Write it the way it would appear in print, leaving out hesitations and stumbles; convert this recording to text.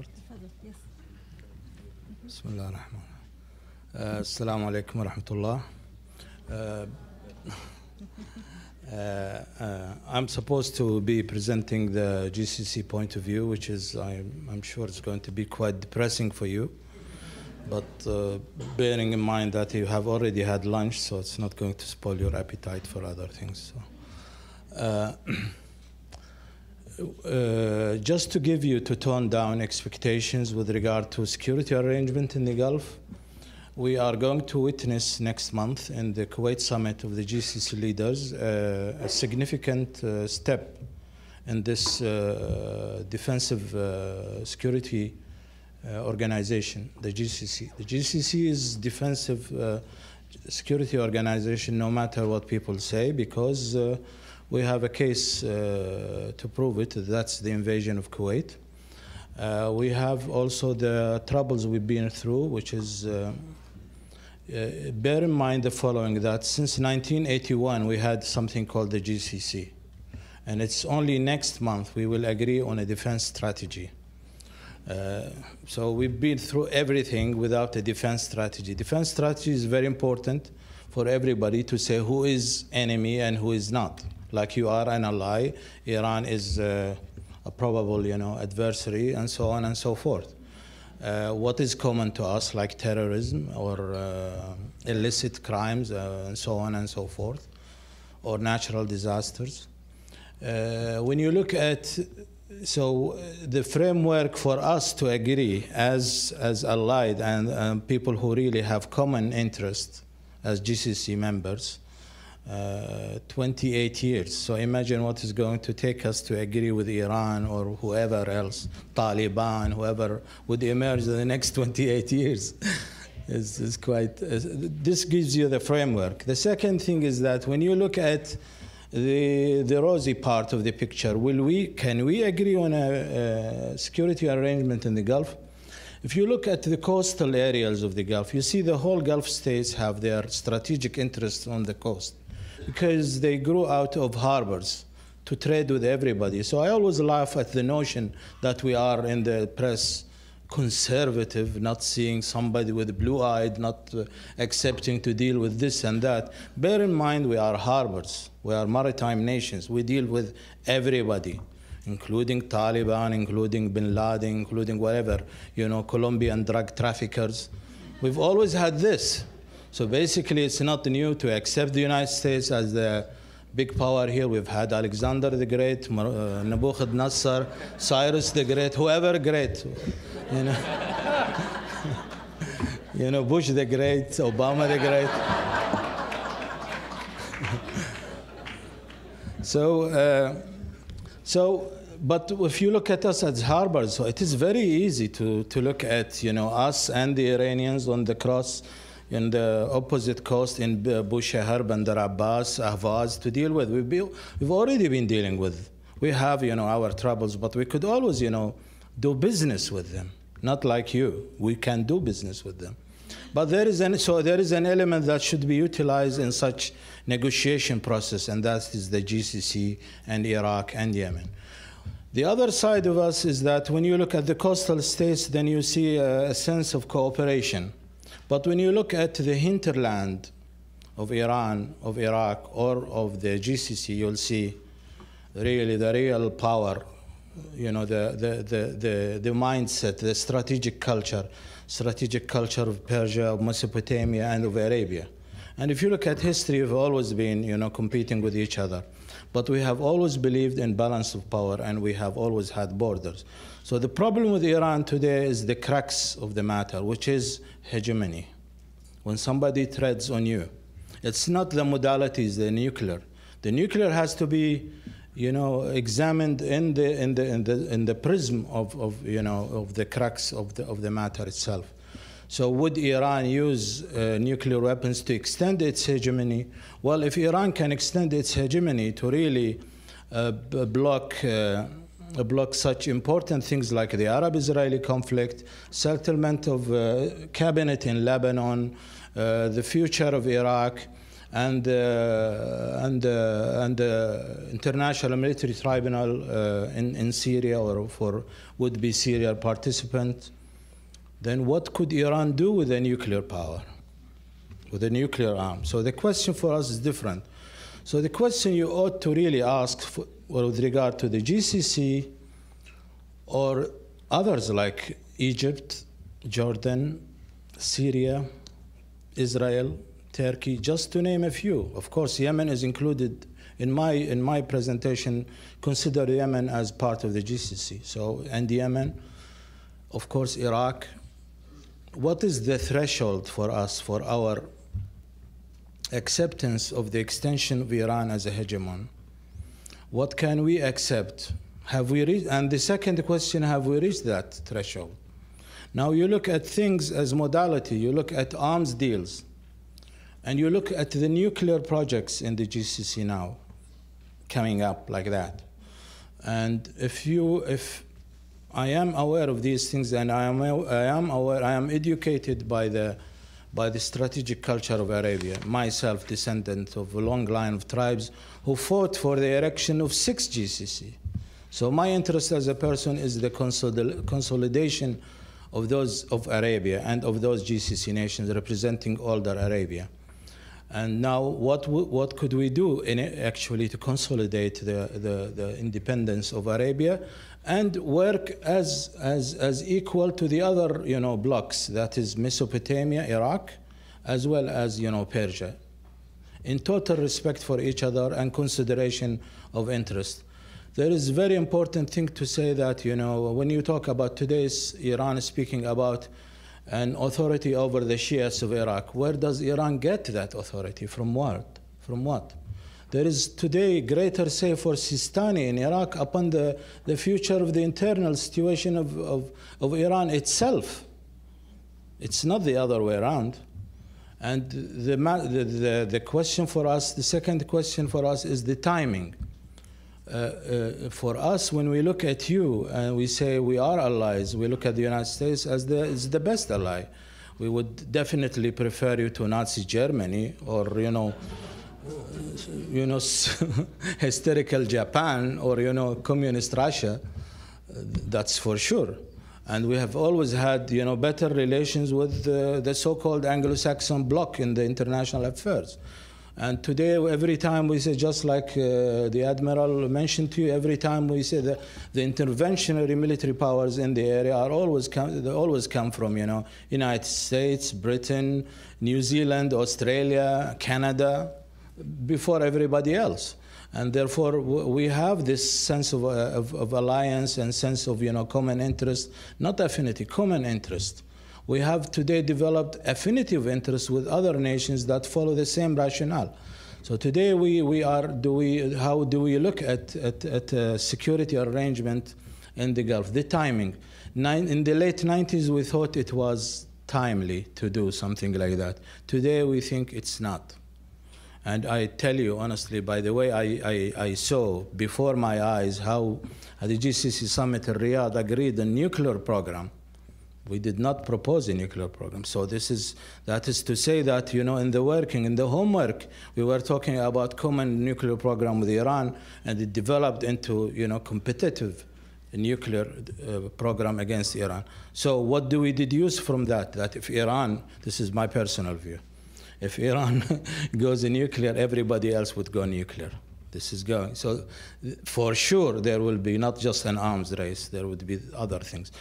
start? Yes. Bismillah ar-Rahman. Assalamu alaikum wa rahmatullah. I'm supposed to be presenting the GCC point of view, which is, I'm sure it's going to be quite depressing for you. But bearing in mind that you have already had lunch, so it's not going to spoil your appetite for other things. So. Just to give you, to tone down expectations with regard to security arrangement in the Gulf, we are going to witness next month in the Kuwait summit of the GCC leaders a significant step in this defensive security organization, the GCC. The GCC is defensive security organization, no matter what people say, because we have a case to prove it. That's the invasion of Kuwait. We have also the troubles we've been through, which is, bear in mind the following, that since 1981 we had something called the GCC. And it's only next month we will agree on a defense strategy. So we've been through everything without a defense strategy. Defense strategy is very important for everybody to say who is enemy and who is not. Like you are an ally, Iran is a probable, adversary, and so on and so forth. What is common to us, like terrorism or illicit crimes, and so on and so forth, or natural disasters. When you look at, so the framework for us to agree as allied and people who really have common interest as GCC members, 28 years. So imagine what is going to take us to agree with Iran or whoever else, Taliban, whoever would emerge in the next 28 years. It's quite, this gives you the framework. The second thing is that when you look at the rosy part of the picture, can we agree on a security arrangement in the Gulf? If you look at the coastal areas of the Gulf, you see the whole Gulf states have their strategic interests on the coast, because they grew out of harbors to trade with everybody. So I always laugh at the notion that we are in the press conservative, not seeing somebody with blue-eyed, not accepting to deal with this and that. Bear in mind, we are harbors. We are maritime nations. We deal with everybody, including Taliban, including bin Laden, including whatever, Colombian drug traffickers. We've always had this. So basically, it's not new to accept the United States as the big power here. We've had Alexander the Great, Nebuchadnezzar, Cyrus the Great, whoever great, Bush the Great, Obama the Great. But if you look at us as harbors, so it is very easy to look at, us and the Iranians on the cross in the opposite coast in Bushehr, Bandar Abbas, Ahvaz to deal with. We've already been dealing with. We have, our troubles, but we could always, do business with them. Not like you. We can do business with them. But there is an element that should be utilized in such negotiation process, and that is the GCC and Iraq and Yemen. The other side of us is that when you look at the coastal states, then you see a sense of cooperation. But when you look at the hinterland of Iran, of Iraq, or of the GCC, you'll see really the real power, the mindset, the strategic culture of Persia, of Mesopotamia, and of Arabia. And if you look at history, we've always been, competing with each other. But we have always believed in balance of power, and we have always had borders. So the problem with Iran today is the crux of the matter, which is hegemony. When somebody treads on you, it's not the modalities, the nuclear. The nuclear has to be, examined in the prism of the crux of the matter itself. So would Iran use nuclear weapons to extend its hegemony? Well, if Iran can extend its hegemony to really block such important things like the Arab-Israeli conflict, settlement of cabinet in Lebanon, the future of Iraq, and international military tribunal in Syria or for would-be Syria participant, then what could Iran do with a nuclear power, with a nuclear arm? So the question for us is different. So the question you ought to really ask with regard to the GCC or others like Egypt, Jordan, Syria, Israel, Turkey, just to name a few. Of course, Yemen is included in my presentation. Consider Yemen as part of the GCC. So, and Yemen, of course, Iraq. What is the threshold for us for our acceptance of the extension of Iran as a hegemon? What can we accept? Have we reached? And the second question: have we reached that threshold? Now you look at things as modality. You look at arms deals. And you look at the nuclear projects in the GCC now, coming up like that. And if I am aware of these things, and I am educated by the strategic culture of Arabia, myself descendant of a long line of tribes who fought for the erection of 6 GCC. So my interest as a person is the consolidation of those of Arabia and of those GCC nations representing older Arabia. And now, what could we do actually to consolidate the independence of Arabia and work as equal to the other blocks, that is Mesopotamia, Iraq, as well as Persia, in total respect for each other and consideration of interest. There is a very important thing to say that when you talk about today's Iran speaking about an authority over the Shias of Iraq. Where does Iran get that authority? From what? From what? There is today greater say for Sistani in Iraq upon the future of the internal situation of Iran itself. It's not the other way around. And the question for us, the second question for us is the timing. For us, when we look at you and we say we are allies, we look at the United States as the best ally. We would definitely prefer you to Nazi Germany or hysterical Japan or communist Russia. That's for sure. And we have always had better relations with the so-called Anglo-Saxon bloc in the international affairs. And today, every time we say, just like the Admiral mentioned to you, every time we say that the interventionary military powers in the area are always come from United States, Britain, New Zealand, Australia, Canada, before everybody else. And therefore, we have this sense of alliance and sense of common interest, not affinity, common interest. We have today developed affinity of interest with other nations that follow the same rationale. So today how do we look at security arrangement in the Gulf? The timing. In the late 90s, we thought it was timely to do something like that. Today, we think it's not. And I tell you honestly, by the way, I saw before my eyes how at the GCC summit in Riyadh agreed a nuclear program. We did not propose a nuclear program. So that is to say that, in the homework, we were talking about common nuclear program with Iran, and it developed into, competitive nuclear program against Iran. So what do we deduce from that? That if Iran, this is my personal view, if Iran goes nuclear, everybody else would go nuclear. This is going. So for sure, there will be not just an arms race, there would be other things.